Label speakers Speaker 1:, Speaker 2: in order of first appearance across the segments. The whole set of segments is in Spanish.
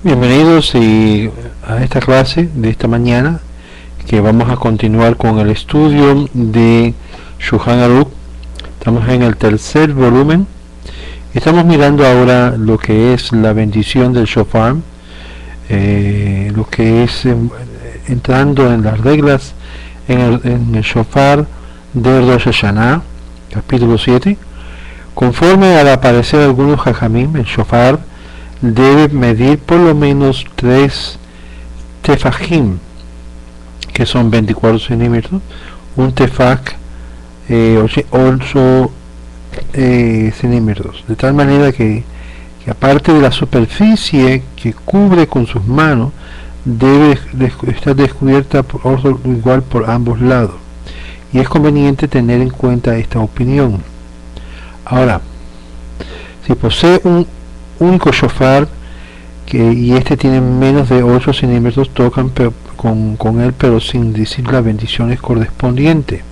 Speaker 1: Bienvenidos a esta clase de esta mañana, que vamos a continuar con el estudio de Shulchan Aruch. Estamos en el tercer volumen. Estamos mirando ahora lo que es la bendición del shofar, lo que es entrando en las reglas en el shofar de Rosh Hashanah, capítulo 7. Conforme al parecer de algunos jajamim, el shofar debe medir por lo menos 3 tefajim, que son 24 centímetros. Un tefaj 8 centímetros, de tal manera que aparte de la superficie que cubre con sus manos, debe estar descubierta igual por ambos lados, y es conveniente tener en cuenta esta opinión. Ahora, si posee un único shofar y este tiene menos de 8 centímetros, tocan con él, pero sin decir las bendiciones correspondientes,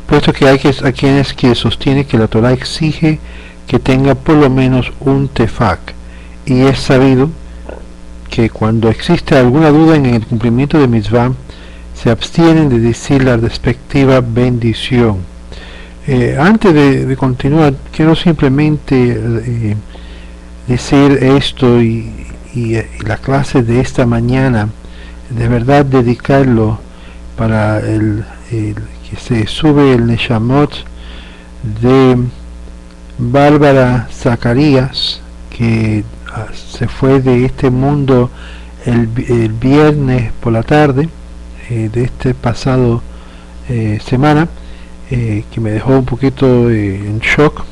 Speaker 1: puesto que hay quienes que sostienen que la Torah exige que tenga por lo menos un tefaj, y es sabido que cuando existe alguna duda en el cumplimiento de mitzvah, se abstienen de decir la respectiva bendición. Antes de continuar, quiero simplemente decir esto y la clase de esta mañana, de verdad dedicarlo para el que se sube el Neshamot de Bárbara Zacarías, que se fue de este mundo el viernes por la tarde de este pasado semana, que me dejó un poquito en shock.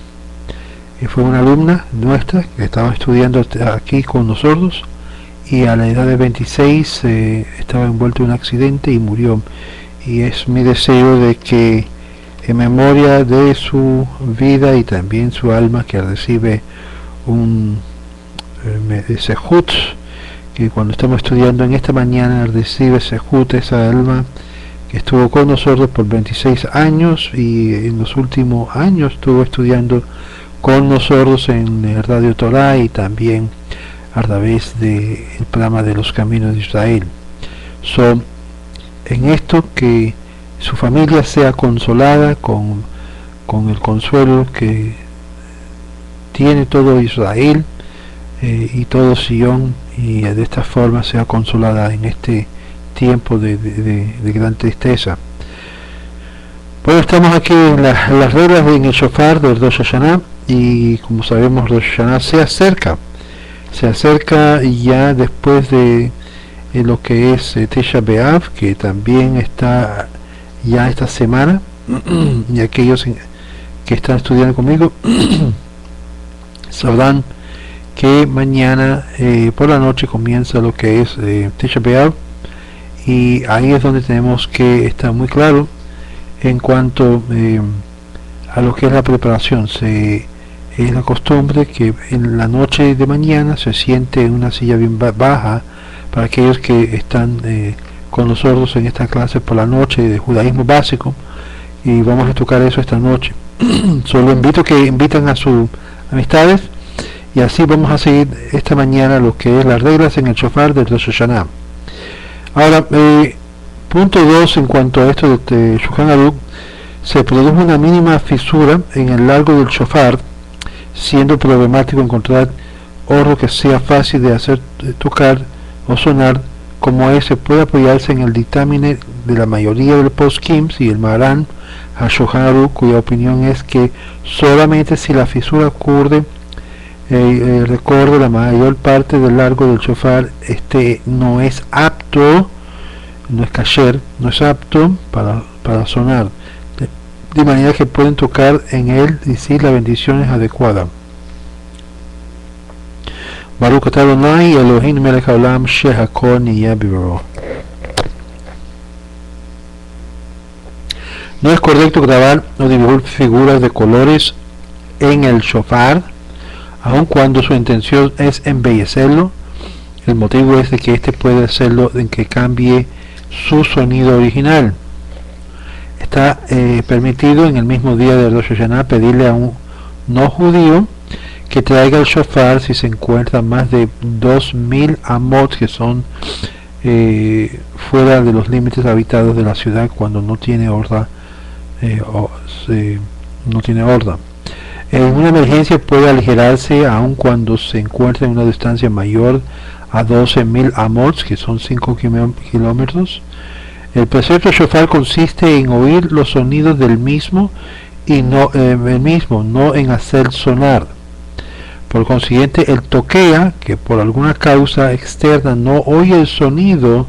Speaker 1: Fue una alumna nuestra que estaba estudiando aquí con nosotros, y a la edad de 26 estaba envuelto en un accidente y murió. Y es mi deseo de que, en memoria de su vida y también su alma, que recibe un sejut, que cuando estamos estudiando en esta mañana recibe sejut, esa alma que estuvo con nosotros por 26 años y en los últimos años estuvo estudiando con nosotros en el Radio Torah y también a través del programa de los Caminos de Israel. En esto, que su familia sea consolada con el consuelo que tiene todo Israel y todo Sion, y de esta forma sea consolada en este tiempo de gran tristeza. Bueno, estamos aquí en las reglas en el shofar del Rosh Hashanah, y como sabemos, Rosh Hashanah se acerca ya después de lo que es Tisha B'Av, que también está ya esta semana, y aquellos que están estudiando conmigo sabrán que mañana por la noche comienza lo que es Tisha B'Av, y ahí es donde tenemos que estar muy claro en cuanto a lo que es la preparación. Es la costumbre que en la noche de mañana se siente en una silla bien baja para aquellos que están con nosotros en esta clase por la noche de judaísmo básico, y vamos a tocar eso esta noche. Solo invito que inviten a sus amistades, y así vamos a seguir esta mañana lo que es las reglas en el shofar del Rosh Hashanah. Ahora, punto 2, en cuanto a esto de Shulchan Aruch, se produjo una mínima fisura en el largo del shofar, siendo problemático encontrar oro que sea fácil de hacer tocar o sonar como ese. Puede apoyarse en el dictamen de la mayoría de los poskim y el Maran HaShulchan Aruch, cuya opinión es que solamente si la fisura recorre la mayor parte del largo del shofar, no es apto, no es kasher, no es apto para sonar, de manera que pueden tocar en él y decir las bendiciones adecuadas. Baruch atah Adonai Elohim melech haolam shehakol niyeh bidbaro. No es correcto grabar o dibujar figuras de colores en el shofar, aun cuando su intención es embellecerlo. El motivo es de que puede hacerlo en que cambie su sonido original. Está permitido en el mismo día de Rosh Hashanah pedirle a un no judío que traiga el shofar si se encuentra más de 2000 amot, que son fuera de los límites habitados de la ciudad cuando no tiene horda. No tiene horda. En una emergencia puede aligerarse aun cuando se encuentra en una distancia mayor a 12.000 amot, que son 5 kilómetros. El precepto shofar consiste en oír los sonidos del mismo y no en hacer sonar. Por consiguiente, el toquea, que por alguna causa externa no oye el sonido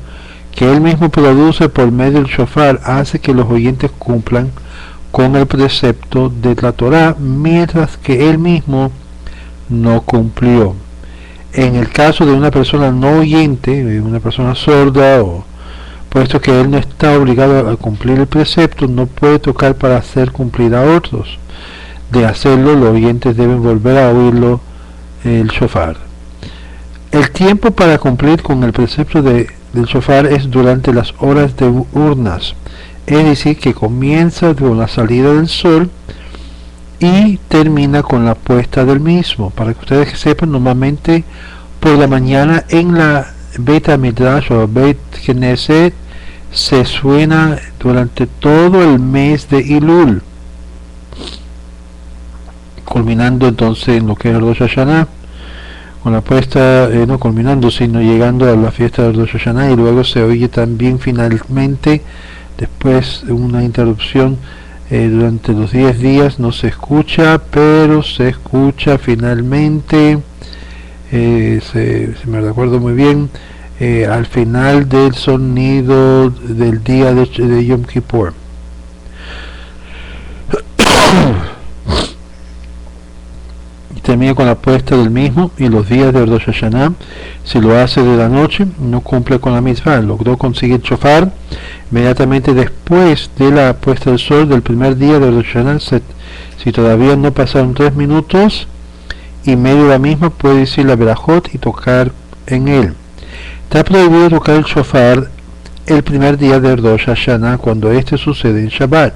Speaker 1: que él mismo produce por medio del shofar, hace que los oyentes cumplan con el precepto de la Torá, mientras que él mismo no cumplió. En el caso de una persona no oyente, una persona sorda, o puesto que él no está obligado a cumplir el precepto, no puede tocar para hacer cumplir a otros. De hacerlo, los oyentes deben volver a oírlo, el shofar. El tiempo para cumplir con el precepto del shofar es durante las horas diurnas, es decir, que comienza con la salida del sol y termina con la puesta del mismo. Para que ustedes sepan, normalmente por la mañana en la Beit HaMidrash o Beit Knesset se suena durante todo el mes de Elul, culminando entonces en lo que es el Rosh Hashanah, con la puesta, no culminando, sino llegando a la fiesta del Rosh Hashanah, y luego se oye también finalmente, después de una interrupción durante los 10 días, no se escucha, pero se escucha finalmente, si me recuerdo muy bien, al final del sonido del día de Yom Kippur. Y termina con la puesta del mismo, y los días de Rosh Hashanah, si lo hace de la noche, no cumple con la mitzvah. Logró conseguir shofar inmediatamente después de la puesta del sol del primer día de Rosh Hashanah. Si todavía no pasaron 3 minutos y medio de la misma, puede decir la berajot y tocar en él. Está prohibido tocar el shofar el primer día de Rosh Hashanah cuando este sucede en Shabbat,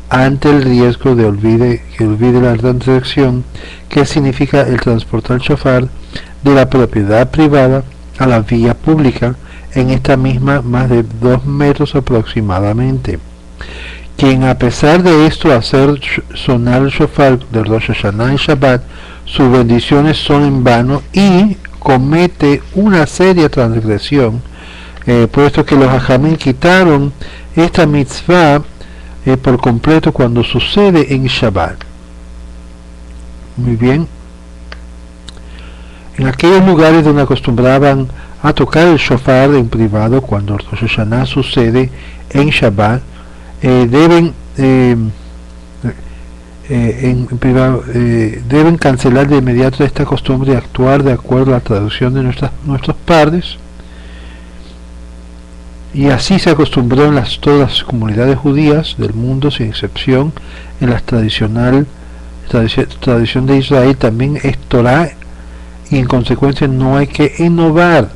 Speaker 1: ante el riesgo de que olvide la transacción, que significa el transportar el shofar de la propiedad privada a la vía pública, en esta misma más de 2 metros aproximadamente. Quien, a pesar de esto, hacer sonar el shofar de Rosh Hashanah y Shabbat, sus bendiciones son en vano y comete una seria transgresión, puesto que los hajamim quitaron esta mitzvah por completo cuando sucede en Shabbat. Muy bien. En aquellos lugares donde acostumbraban a tocar el shofar en privado cuando Rosh Hashanah sucede en Shabbat, deben cancelar de inmediato esta costumbre y actuar de acuerdo a la traducción de nuestros padres. Y así se acostumbró en todas las comunidades judías del mundo, sin excepción. En la tradición de Israel también es Torah, y en consecuencia no hay que innovar.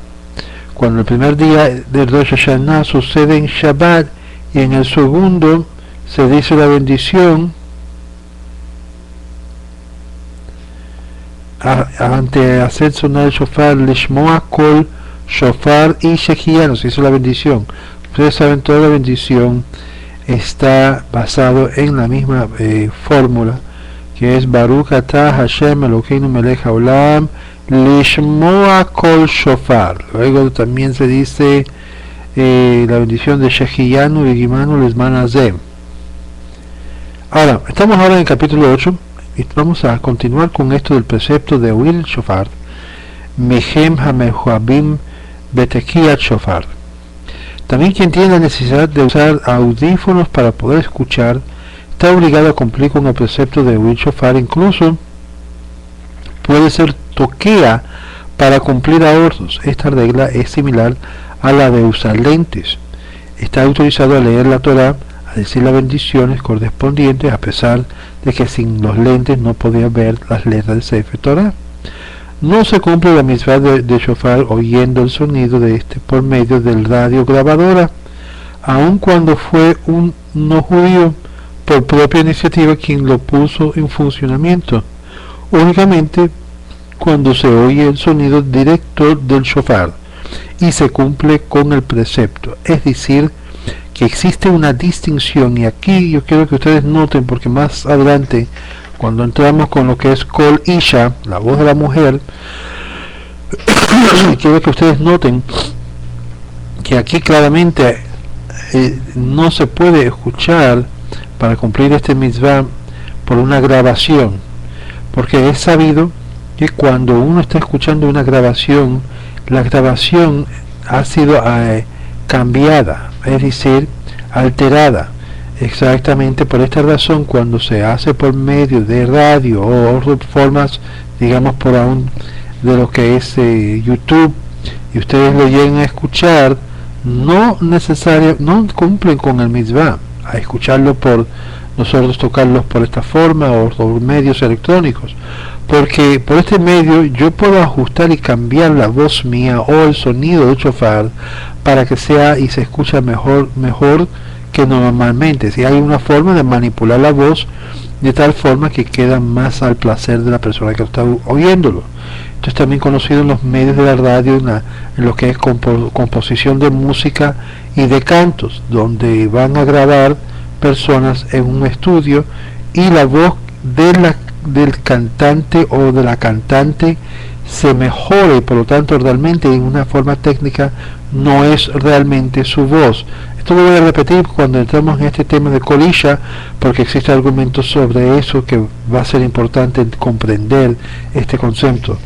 Speaker 1: Cuando el primer día de Rosh Hashanah sucede en Shabbat y en el segundo se dice la bendición, ante hacer sonar el shofar, Lishmoa Kol Shofar y Shechianu, se hizo la bendición. Ustedes saben, toda la bendición está basado en la misma fórmula, que es Baruch Atah Hashem Elokeinu Melech Haolam Lishmoa Kol Shofar. Luego también se dice la bendición de Shechianu y Gimanu Lesman Azem. Ahora, estamos ahora en el capítulo 8 y vamos a continuar con esto del precepto de oír el shofar. Mehem HaMehuabim Betekiat Shofar. También quien tiene la necesidad de usar audífonos para poder escuchar está obligado a cumplir con el precepto de oír shofar. Incluso puede ser toquea para cumplir a otros. Esta regla es similar a la de usar lentes. Está autorizado a leer la Torah, a decir las bendiciones correspondientes, a pesar de que sin los lentes no podía ver las letras del Sefer Torah. No se cumple la mitzvah de shofar oyendo el sonido de este por medio del radio grabadora, aun cuando fue un no judío por propia iniciativa quien lo puso en funcionamiento. únicamente cuando se oye el sonido directo del shofar y se cumple con el precepto, es decir, que existe una distinción. Y aquí yo quiero que ustedes noten, porque más adelante cuando entramos con lo que es Kol Isha, la voz de la mujer, quiero que ustedes noten que aquí claramente no se puede escuchar para cumplir este mitzvah por una grabación, porque es sabido que cuando uno está escuchando una grabación, la grabación ha sido cambiada, es decir, alterada. Exactamente por esta razón, cuando se hace por medio de radio o formas, digamos, por aún de lo que es YouTube, y ustedes lo llegan a escuchar, no cumplen con el mitzvah a escucharlo por nosotros, tocarlos por esta forma o por medios electrónicos, porque por este medio yo puedo ajustar y cambiar la voz mía o el sonido del shofar para que sea y se escucha mejor que normalmente. Si hay una forma de manipular la voz de tal forma que queda más al placer de la persona que está oyéndolo. Esto es también conocido en los medios de la radio, en lo que es composición de música y de cantos, donde van a grabar personas en un estudio y la voz del cantante o de la cantante se mejora, y por lo tanto realmente en una forma técnica no es realmente su voz. Esto lo voy a repetir cuando entramos en este tema de Kol Isha, porque existen argumentos sobre eso que va a ser importante comprender este concepto.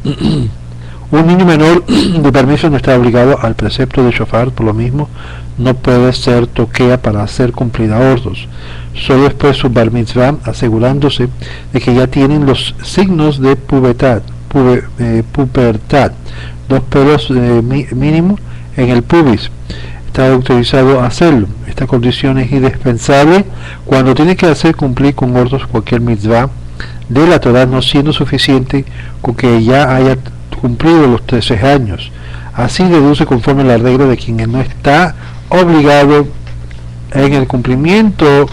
Speaker 1: Un niño menor de permiso no está obligado al precepto de shofar, por lo mismo no puede ser toquea para hacer cumplir a ordos. Solo después su bar mitzvah, asegurándose de que ya tienen los signos de pubertad, dos pelos mínimo en el pubis. Está autorizado a hacerlo. Esta condición es indispensable cuando tiene que hacer cumplir con ordos cualquier mitzvah de la Torah, no siendo suficiente con que ya haya cumplido los 13 años. Así deduce conforme a la regla de quien no está obligado en el cumplimiento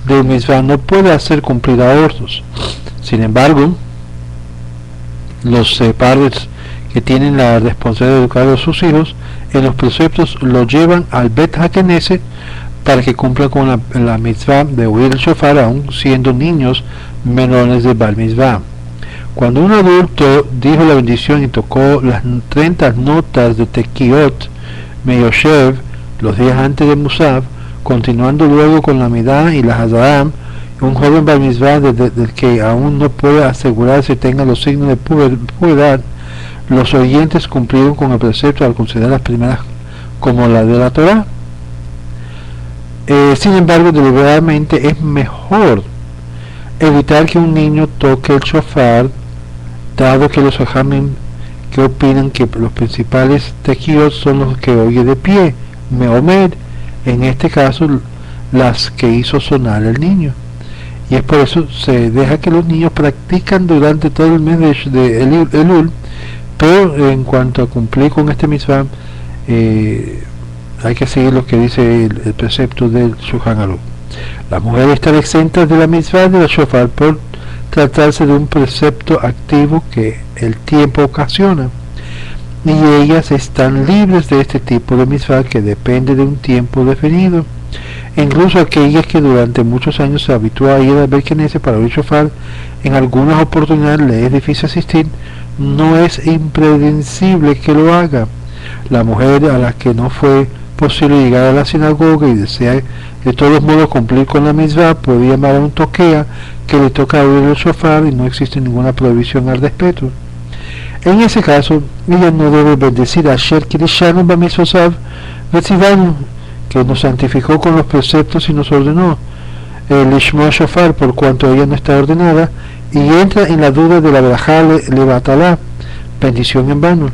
Speaker 1: del mitzvah no puede hacer cumplir a ordos. Sin embargo, los padres que tienen la responsabilidad de educar a sus hijos en los preceptos lo llevan al Bet HaKnesset para que cumplan con la mitzvah de oír el shofar, aún siendo niños menores de Bar Mitzvah. Cuando un adulto dijo la bendición y tocó las 30 notas de Tekiot Meyoshev los días antes de Musaf, continuando luego con la Midah y la Hazaram, un joven Bar Mitzvah del que aún no puede asegurarse tenga los signos de pubertad, los oyentes cumplieron con el precepto al considerar las primeras como la de la Torah. Sin embargo, deliberadamente es mejor evitar que un niño toque el shofar, dado que los hajamim que opinan que los principales tequios son los que oye de pie, meomed, en este caso las que hizo sonar el niño. Y es por eso se deja que los niños practican durante todo el mes de Elul, pero en cuanto a cumplir con este mitzvah, hay que seguir lo que dice el precepto del Shulchan Aruch. Las mujeres están exentas de la mitzvah de la shofar por tratarse de un precepto activo que el tiempo ocasiona, y ellas están libres de este tipo de mitzvah que depende de un tiempo definido. Incluso aquellas que durante muchos años se habitúa a ir al Bet Knesset para oír shofar, en algunas oportunidades le es difícil asistir, no es impredecible que lo haga. La mujer a la que no fue posible llegar a la sinagoga y desea de todos modos cumplir con la mitzvah puede llamar a un toquea que le toca oír el shofar y no existe ninguna prohibición al respecto. En ese caso, ella no debe bendecir a Asher Kirishanu Bamitzvosav Vetzivanu, que nos santificó con los preceptos y nos ordenó el Lishma Shofar, por cuanto ella no está ordenada, y entra en la duda de la Berajá Levatalá, bendición en vano.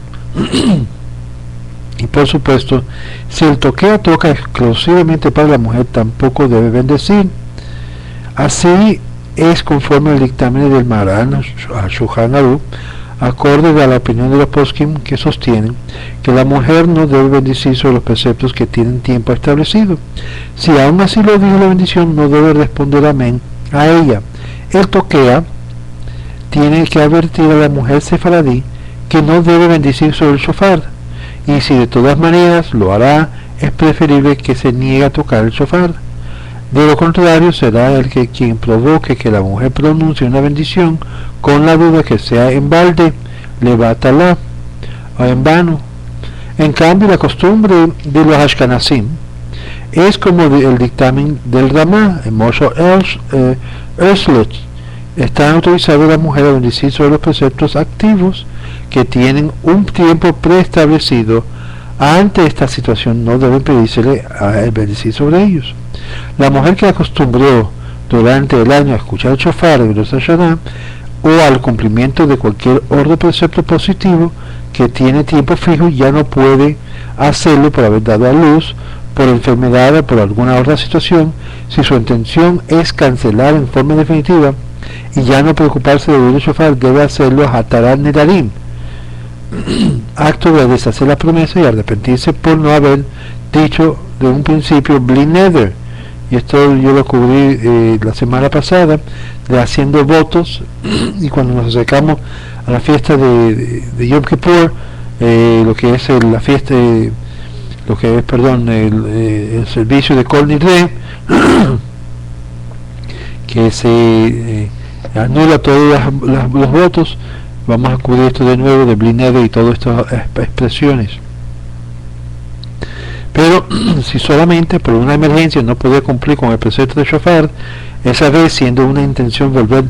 Speaker 1: Y por supuesto, si el toquea toca exclusivamente para la mujer, tampoco debe bendecir. Así es conforme al dictamen del Maran al Shulchan Aruch, acorde a la opinión de los poskim que sostienen que la mujer no debe bendecir sobre los preceptos que tienen tiempo establecido. Si aún así lo dijo la bendición, no debe responder amén a ella. El toquea tiene que advertir a la mujer sefaradí que no debe bendecir sobre el shofar, y si de todas maneras lo hará, es preferible que se niegue a tocar el shofar. De lo contrario, será el que quien provoque que la mujer pronuncie una bendición con la duda que sea en balde, levátala, o en vano. En cambio, la costumbre de los Ashkenazim es como el dictamen del Ramá, en Moshe Erslet. Está autorizado a la mujer a bendecir sobre los preceptos activos que tienen un tiempo preestablecido. Ante esta situación no debe pedírsele a él bendecir sobre ellos. La mujer que acostumbró durante el año a escuchar el shofar de Rosh Hashanah o al cumplimiento de cualquier orden precepto positivo que tiene tiempo fijo ya no puede hacerlo por haber dado a luz, por enfermedad o por alguna otra situación, si su intención es cancelar en forma definitiva y ya no preocuparse de oír el shofar, debe hacerlo a Hatarat Nedarim, acto de deshacer la promesa y arrepentirse por no haber dicho de un principio Bli Neder. Y esto yo lo cubrí la semana pasada, de haciendo votos, y cuando nos acercamos a la fiesta de Yom Kippur, lo que es la fiesta, lo que es, perdón, el servicio de Kol Nidre, que se anula todos los votos. Vamos a cubrir esto de nuevo de Bli Neder y todas estas expresiones. Pero si solamente por una emergencia no podía cumplir con el precepto de shofar, esa vez siendo una intención volver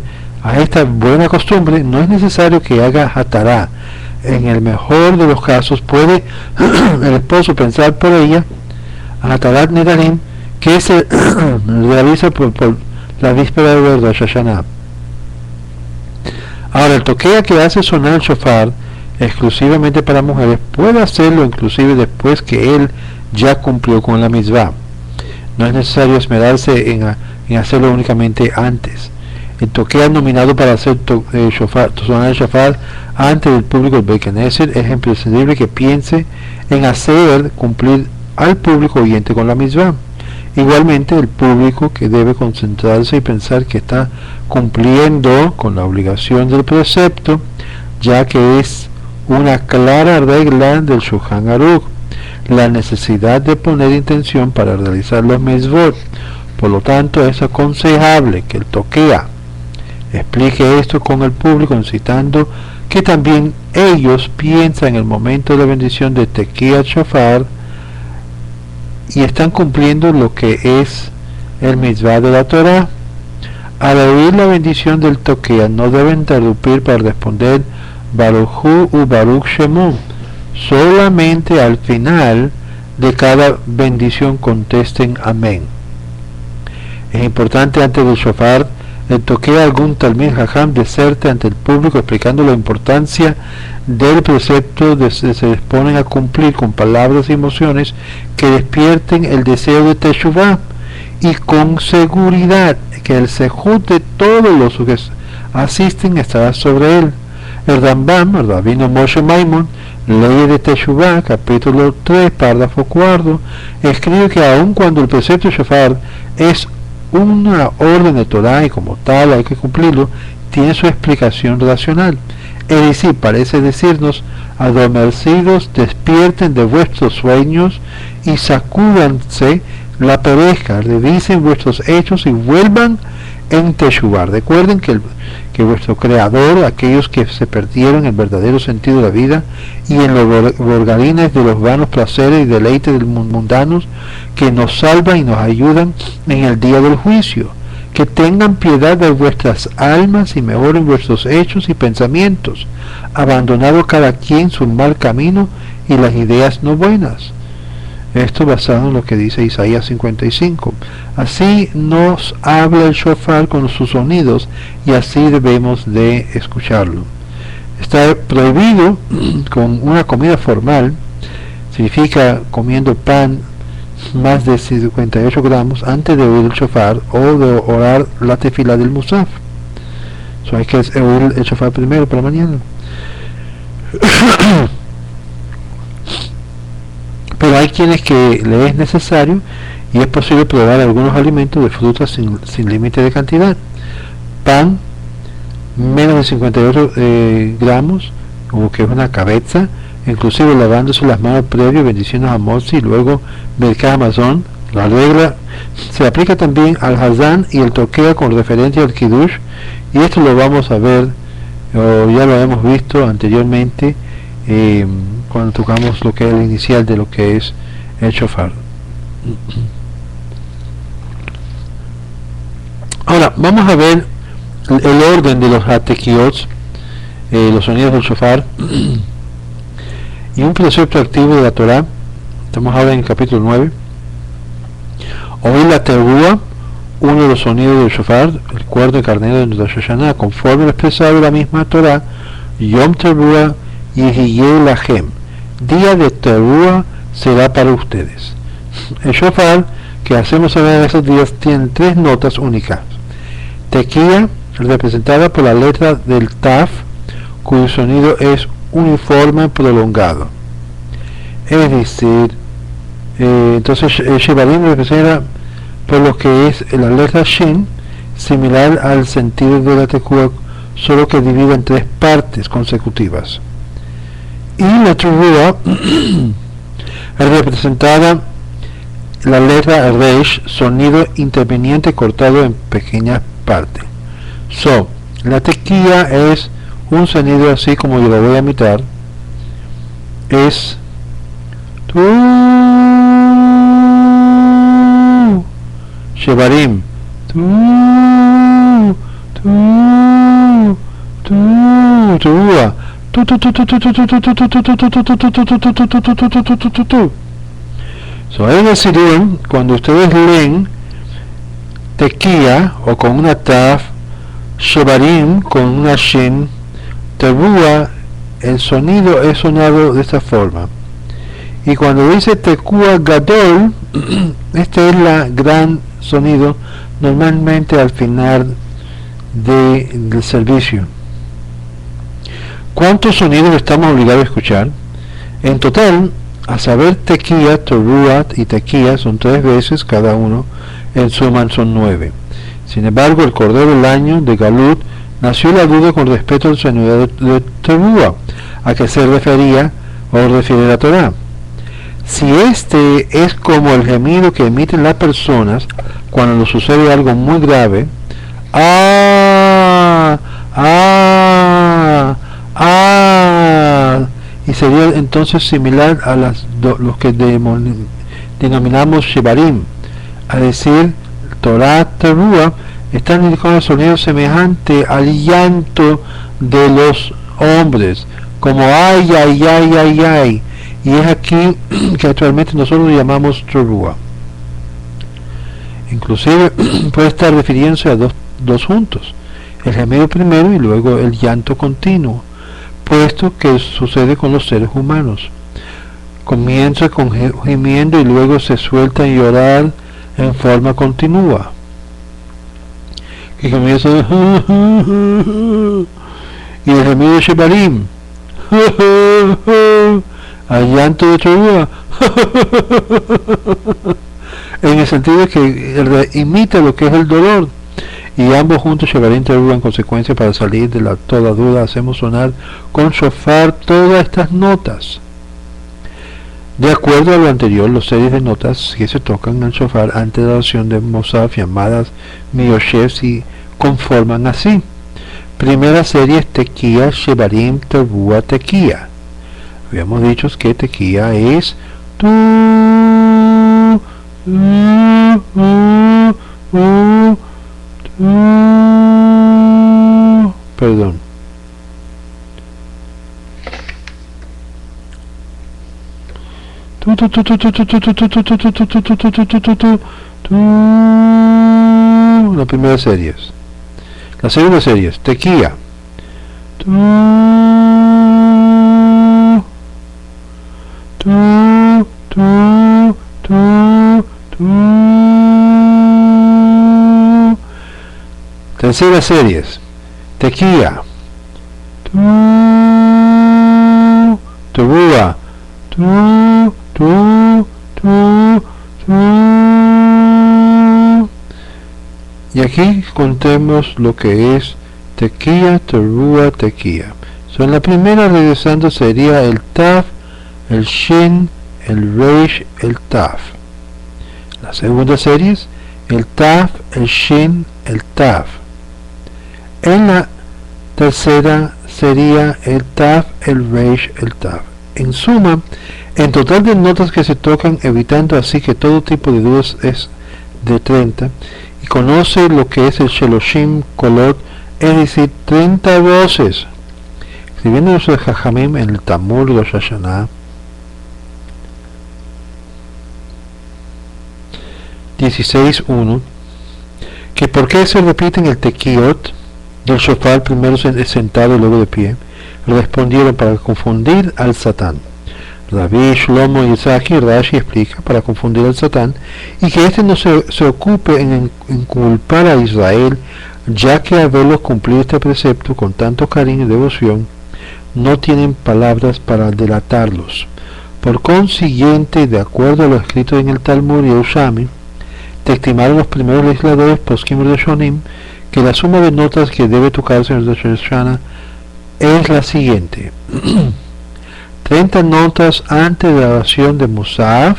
Speaker 1: a esta buena costumbre, no es necesario que haga hatará. En el mejor de los casos puede el esposo pensar por ella hatarat nedarim, que se realiza por la víspera de Rosh Hashanah. Ahora, el toquea que hace sonar el shofar exclusivamente para mujeres puede hacerlo inclusive después que él ya cumplió con la mitzvah. No es necesario esmerarse en hacerlo únicamente antes. El toquea nominado para hacer sonar el shofar antes del público del Beit Knesset es imprescindible que piense en hacer cumplir al público oyente con la mitzvah. Igualmente, el público que debe concentrarse y pensar que está cumpliendo con la obligación del precepto, ya que es una clara regla del Shulchan Aruch, la necesidad de poner intención para realizar los mitzvot. Por lo tanto, es aconsejable que el toquea explique esto con el público, incitando que también ellos piensen en el momento de la bendición de Tekiat Shofar y están cumpliendo lo que es el mitzvah de la Torah. Al oír la bendición del toquea no deben interrumpir para responder Baruch Hu u Baruch Shemu. Solamente al final de cada bendición contesten amén. Es importante antes del shofar el toquea algún talmid jajam deserte ante el público explicando la importancia del precepto se disponen a cumplir con palabras y emociones que despierten el deseo de Teshuvah y con seguridad que el sejud de todos los que asisten estará sobre él. El Rambam, el rabino Moshe Maimon, Ley de Teshuvah, capítulo 3, párrafo 4, escribe que aun cuando el precepto de shofar es una orden de Torah y como tal hay que cumplirlo, tiene su explicación racional. Es decir, parece decirnos: adormecidos, despierten de vuestros sueños y sacúdanse la pereza, revisen vuestros hechos y vuelvan en Teshuvah. Recuerden que vuestro Creador, aquellos que se perdieron el verdadero sentido de la vida y en los borgarines de los vanos placeres y deleites mundanos, que nos salvan y nos ayudan en el día del juicio. Que tengan piedad de vuestras almas y mejoren vuestros hechos y pensamientos, abandonado cada quien su mal camino y las ideas no buenas. Esto basado en lo que dice Isaías 55. Así nos habla el shofar con sus sonidos y así debemos de escucharlo. Está prohibido con una comida formal, significa comiendo pan más de 58 gramos antes de oír el shofar o de orar la tefila del musaf. Hay que oír el shofar primero para mañana. Pero hay quienes que le es necesario y es posible probar algunos alimentos de frutas sin límite de cantidad. pan menos de 58 gramos, o que es una cabeza, inclusive lavándose las manos previo, bendiciones a Moshe y luego Mercad Amazon. La regla se aplica también al Hazán y el toquea con referencia al Kiddush, y esto lo vamos a ver, o ya lo hemos visto anteriormente, cuando tocamos lo que es el inicial de lo que es el shofar. Ahora vamos a ver el orden de los hatekiot, los sonidos del shofar, y un precepto activo de la Torah. Estamos ahora en el capítulo 9. Oír la teruah, uno de los sonidos del shofar, el cuerno de carnero de Rosh Hashanah, conforme lo expresado de la misma Torah, Yom Teruah Yehiyeh Lachem, día de teruah será para ustedes. El shofar que hacemos ahora en esos días tiene tres notas únicas. Tequía, representada por la letra del Taf, cuyo sonido es uniforme prolongado. Es decir, entonces el Shevarim representa por lo que es la letra Shin, similar al sentido de la Tequía, solo que divide en tres partes consecutivas. Y la Teruah es representada la letra Reish, sonido interveniente cortado en pequeñas partes. La tequía es un sonido así como yo lo voy a imitar. Es tu Shevarim, es decir, cuando ustedes leen tequía o con una taf, shevarim con una shin, teruah, el sonido es sonado de esta forma. Y cuando dice tequua gadol, este es la gran sonido, normalmente al final del servicio. ¿Cuántos sonidos estamos obligados a escuchar? En total, a saber, tequía, teruah y tequía son 3 veces cada uno, en suma son 9. Sin embargo, el Cordero del Año de Galut nació la duda con respecto al sonido de teruah, a que se refería o refiere la Torah. Si este es como el gemido que emiten las personas cuando nos sucede algo muy grave, y sería entonces similar a los que denominamos Shevarim, a decir, Torah, teruah, están indicando sonido semejante al llanto de los hombres, como ay, y es aquí que actualmente nosotros lo llamamos teruah. Inclusive puede estar refiriéndose a dos juntos, el gemido primero y luego el llanto continuo, puesto que sucede con los seres humanos. Comienza con gimiendo y luego se suelta a llorar en forma continua. Que comienza y el gemido de Shevarim, al llanto de teruah, en el sentido de que imita lo que es el dolor, y ambos juntos Shevarim teruah. En consecuencia, para salir de toda duda, hacemos sonar con shofar todas estas notas. De acuerdo a lo anterior, los series de notas que se tocan en el shofar antes de la oración de Mosaf, llamadas Miyoshev, y conforman así. Primera serie es tequía, Shevarim, teruah, tequía. Habíamos dicho que tequía es perdón. La primera serie es. La segunda serie es tequía. Tercera serie es tequía. Teruah. Y aquí contemos lo que es tequía, teruah, tequía. En la primera, regresando, sería el taf, el shin, el reish, el taf. La segunda serie es el taf, el shin, el taf. En la tercera sería el taf, el reish, el taf. En suma, en total de notas que se tocan, evitando así que todo tipo de dudas, es de 30, y conoce lo que es el sheloshim kolot, es decir, 30 voces. Escribiendo los Jajamim en el Talmud de Rosh Hashanah 16.1, que por qué se repiten el tequiot del shofar, primero sentado y luego de pie, respondieron para confundir al Satán. Rabbi Shlomo Yitzhaki Rashi explica para confundir al Satán y que éste no se ocupe en culpar a Israel, ya que al verlos cumplir este precepto con tanto cariño y devoción, no tienen palabras para delatarlos. Por consiguiente, de acuerdo a lo escrito en el Talmud y Yerushalmi, te estimaron los primeros legisladores poskim Rishonim que la suma de notas que debe tocarse en el Rosh Hashanah es la siguiente: 30 notas antes de la oración de Musaf,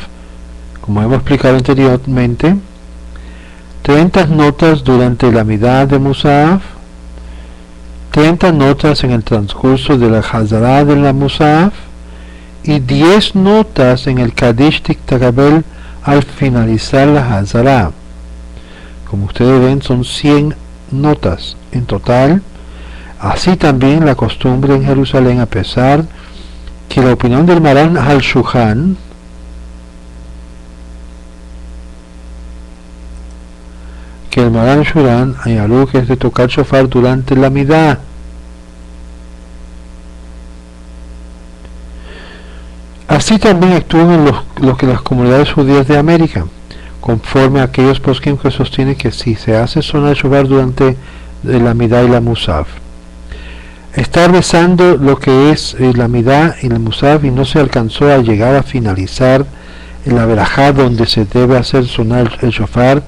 Speaker 1: como hemos explicado anteriormente, 30 notas durante la Amidah de Musaf, 30 notas en el transcurso de la Hazara de la Musaf y 10 notas en el Kaddish Tiktakabel al finalizar la Hazara. Como ustedes ven, son 100 notas en total. Así también la costumbre en Jerusalén, a pesar que la opinión del Maran al-Shulchan hay algo que es de tocar shofar durante la Amidah. Así también actúan los que las comunidades judías de América, conforme a aquellos poskim que sostienen que si se hace sonar shofar durante la Amidah y la Musaf, estar rezando lo que es la Amidah y la Musaf y no se alcanzó a llegar a finalizar en la verajá donde se debe hacer sonar el shofar,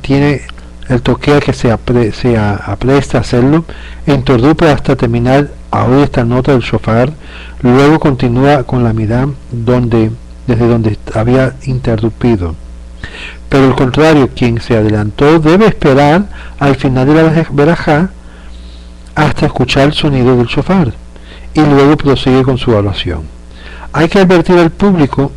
Speaker 1: tiene el toquea que se apresta a hacerlo, interrumpe hasta terminar a oír esta nota del shofar, luego continúa con la Amidah desde donde había interrumpido. Pero al contrario, quien se adelantó debe esperar al final de la verajá hasta escuchar el sonido del shofar y luego prosigue con su oración. Hay que advertir al público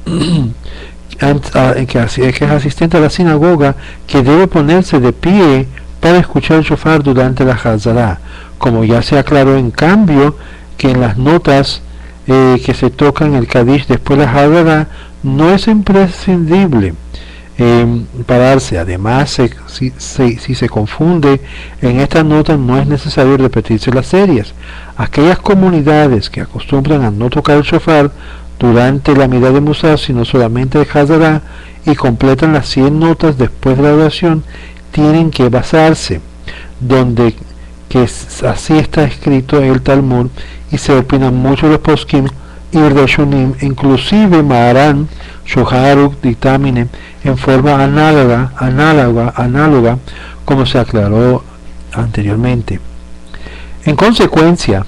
Speaker 1: que es asistente a la sinagoga que debe ponerse de pie para escuchar el shofar durante la Hazara, como ya se aclaró en cambio que en las notas que se tocan el Kaddish después de la Hazara no es imprescindible pararse. Además, si se confunde en estas notas, no es necesario repetirse las series. Aquellas comunidades que acostumbran a no tocar el shofar durante la Amidah de Musaf, sino solamente el Hazara, y completan las 100 notas después de la oración, tienen que basarse donde que así está escrito en el Talmud, y se opinan mucho los poskim y Rishonim, inclusive Maharan Shulchan Aruch dictamine en forma análoga como se aclaró anteriormente. En consecuencia,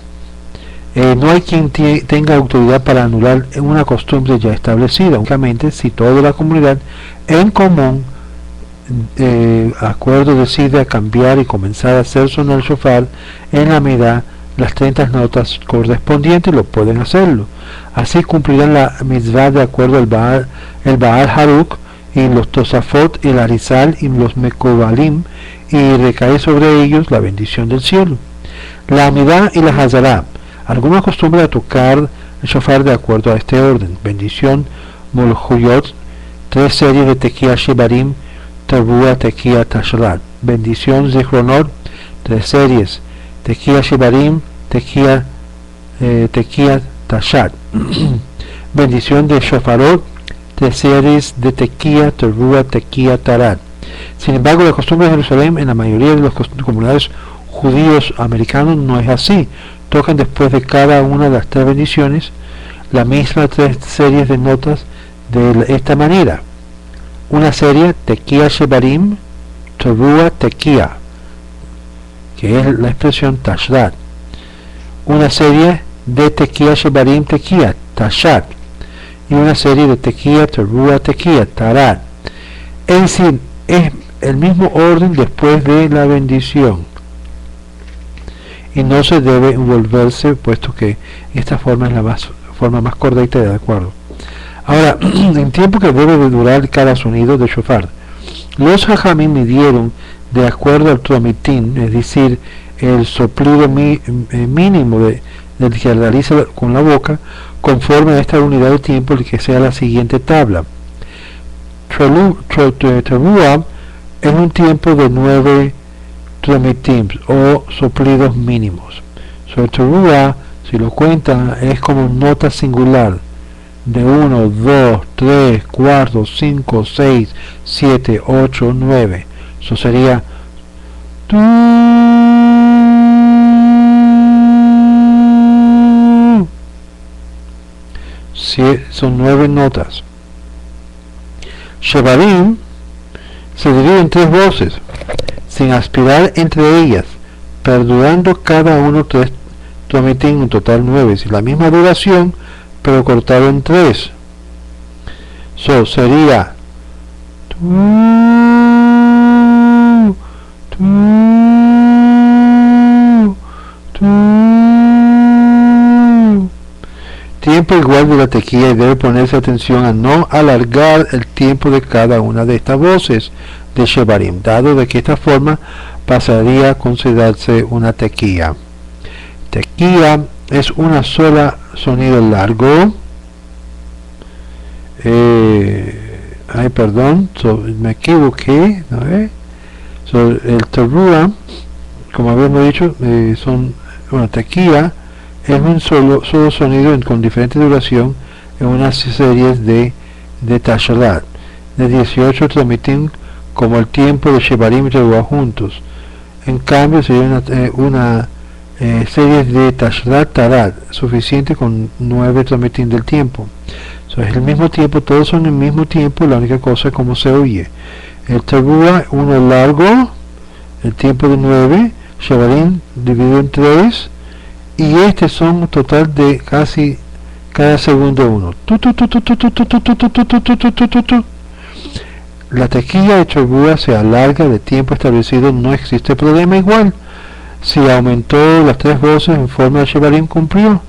Speaker 1: no hay quien tenga autoridad para anular una costumbre ya establecida, únicamente si toda la comunidad en común acuerdo decide cambiar y comenzar a hacer sonar el shofar en la Amidah las 30 notas correspondientes, lo pueden hacerlo. Así cumplirán la mitzvah de acuerdo al Baal Haruch y los Tosafot, el Arizal y los Mekobalim, y recae sobre ellos la bendición del cielo. La Amidah y la Hazara. Algunos acostumbran a tocar el shofar de acuerdo a este orden: bendición Molhuyot, 3 series de Tequía Shebarim, Teruah, Tequía Tashrat. Bendición Zichronot, 3 series, Tequía Shebarim, Tequía Tashat. Bendición de Shofarot, 3 series de Tequía, Teruah, Tequía Tarat. Sin embargo, la costumbre de Jerusalén en la mayoría de las comunidades judíos americanos no es así. Tocan después de cada una de las 3 bendiciones la misma 3 series de notas de esta manera: una serie Tequía Shebarim, Teruah Tekiah, que es la expresión Tashrat, una serie de Tekiah Shebarim Tekiah, Tashat, y una serie de Tekiah Teruah Tekiah, Tarat. Es decir, es el mismo orden después de la bendición, y no se debe envolverse, puesto que esta forma es la forma más correcta y de acuerdo. Ahora, en tiempo que debe de durar cada sonido de shofar, los Jajamim midieron de acuerdo al tromitín, es decir, el soplido mínimo del que realiza con la boca, conforme a esta unidad de tiempo, que sea la siguiente tabla. Teruah es un tiempo de 9 tromitim o soplidos mínimos. Teruah, si lo cuentan, es como nota singular de 1, 2, 3, 4, 5, 6, 7, 8, 9. Eso sería tu. Son 9 notas. Shebarim se divide en 3 voces, sin aspirar entre ellas, perdurando cada uno 3 tromitim, un total 9, sin la misma duración, pero cortado en 3. Sería tiempo igual de la tequilla, y debe ponerse atención a no alargar el tiempo de cada una de estas voces de Shebarim, dado de que esta forma pasaría a considerarse una tequilla. Tequilla es una sola sonido largo. Me equivoqué. El Teruah, como habíamos dicho, tequilla es un solo sonido con diferente duración en unas series de Tashrat, de 18 tromitim, como el tiempo de Shebarim y Teruah juntos. En cambio, sería una serie de Tashrat Tarat, suficiente con 9 tromitim del tiempo. Es el mismo tiempo, todos son el mismo tiempo, la única cosa es cómo se oye. El Teruah, uno largo, el tiempo de 9, Shebarim dividido en 3, y este son un total de casi cada segundo uno. La tequilla de Teruah se alarga de tiempo establecido, no existe problema igual. Si aumentó las 3 voces en forma de Shebarim, cumplió.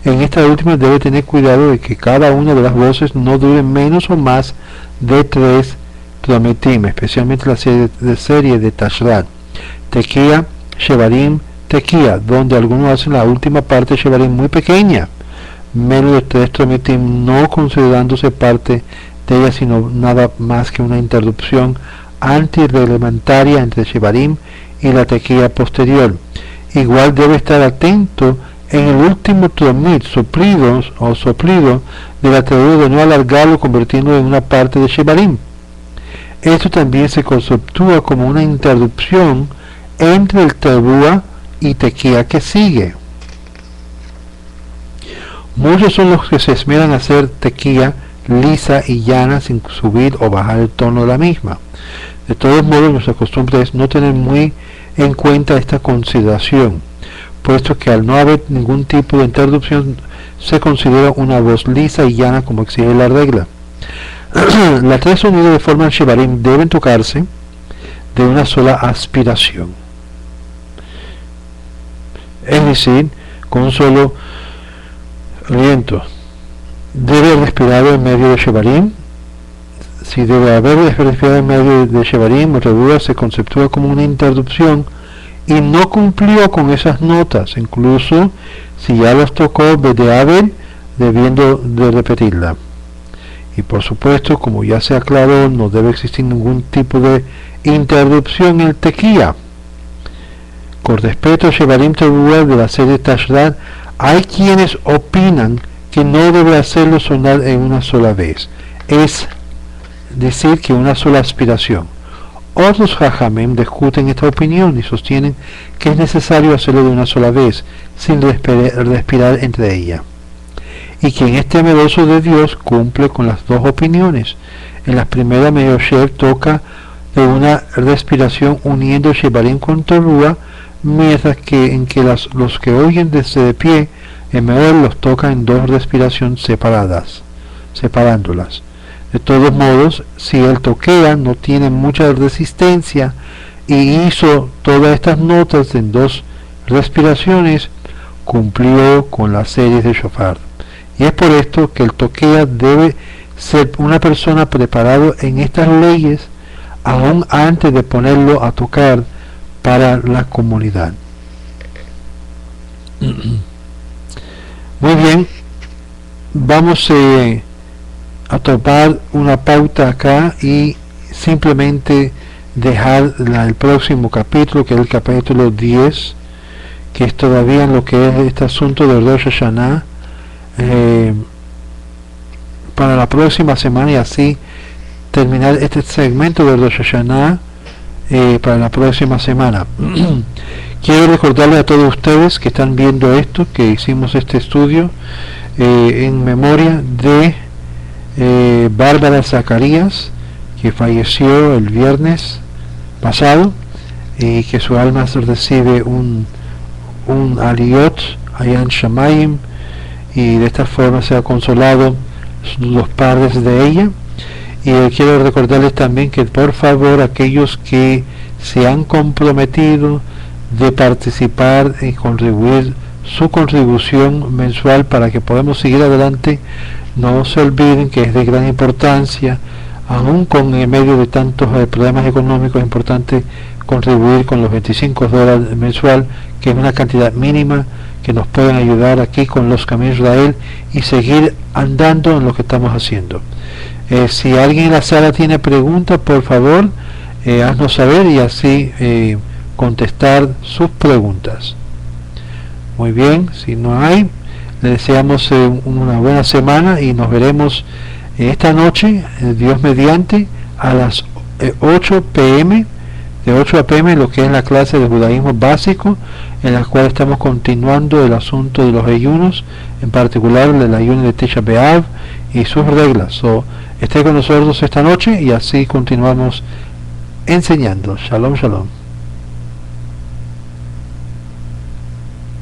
Speaker 1: En esta última debe tener cuidado de que cada una de las voces no dure menos o más de 3 tromitim, especialmente la serie de Tashrat, Tequilla, Shebarim, Tequilla, donde algunos hacen la última parte de Shebarim muy pequeña, menos de 3 tromitim, no considerándose parte de ella, sino nada más que una interrupción antirreglamentaria entre Shebarim y la tequilla posterior. Igual debe estar atento en el último tromit, soplido de la teoría, de no alargarlo convirtiendo en una parte de Shebarim. Esto también se conceptúa como una interrupción entre el Teruah y tequilla que sigue. Muchos son los que se esmeran a hacer tequilla lisa y llana sin subir o bajar el tono de la misma. De todos modos, nuestra costumbre es no tener muy en cuenta esta consideración, puesto que al no haber ningún tipo de interrupción se considera una voz lisa y llana como exige la regla. Las 3 sonidos de forma Shebarim deben tocarse de una sola aspiración, es decir, con un solo aliento. Debe respirar en medio de Shebarim. Si debe haber respirado en medio de Shebarim o Teruah, se conceptúa como una interrupción y no cumplió con esas notas, incluso si ya las tocó desde Abel, debiendo de repetirla. Y por supuesto, como ya se aclaró, no debe existir ningún tipo de interrupción en el tequilla. Con respecto a Shebarim Teruah de la serie Tashrat, hay quienes opinan que no debe hacerlo sonar en una sola vez, es decir, que una sola aspiración. Otros Jajamim discuten esta opinión y sostienen que es necesario hacerlo de una sola vez, sin respirar entre ellas, y quien es temeroso de Dios cumple con las dos opiniones. En la primera, Meoshev toca de una respiración uniendo Shebarim con Torúa, mientras que los que oyen desde de pie, en mejor los toca en 2 respiraciones separándolas. De todos modos, si el toquea no tiene mucha resistencia y hizo todas estas notas en 2 respiraciones, cumplió con las series de shofar. Y es por esto que el toquea debe ser una persona preparado en estas leyes aún antes de ponerlo a tocar para la comunidad. Muy bien, vamos a tomar una pauta acá y simplemente dejar el próximo capítulo, que es el capítulo 10, que es todavía en lo que es este asunto de Rosh Hashanah, para la próxima semana, y así terminar este segmento de Rosh Hashanah para la próxima semana. Quiero recordarles a todos ustedes que están viendo esto, que hicimos este estudio en memoria de Bárbara Zacarías, que falleció el viernes pasado, y que su alma recibe un aliyot Ayan Shamayim, y de esta forma se ha consolado los padres de ella. Y quiero recordarles también que por favor aquellos que se han comprometido de participar y contribuir su contribución mensual para que podamos seguir adelante, no se olviden que es de gran importancia, aún con en medio de tantos problemas económicos. Es importante contribuir con los $25 mensual, que es una cantidad mínima que nos pueden ayudar aquí con los Caminos de Israel y seguir andando en lo que estamos haciendo. Si alguien en la sala tiene preguntas, por favor haznos saber y así contestar sus preguntas. Muy bien, si no hay, le deseamos una buena semana y nos veremos esta noche, Dios mediante, a las 8 p.m. de 8 a p.m. lo que es la clase de judaísmo básico, en la cual estamos continuando el asunto de los ayunos, en particular el ayuno de Tisha B'Av y sus reglas. Esté con nosotros esta noche y así continuamos enseñando. Shalom, shalom.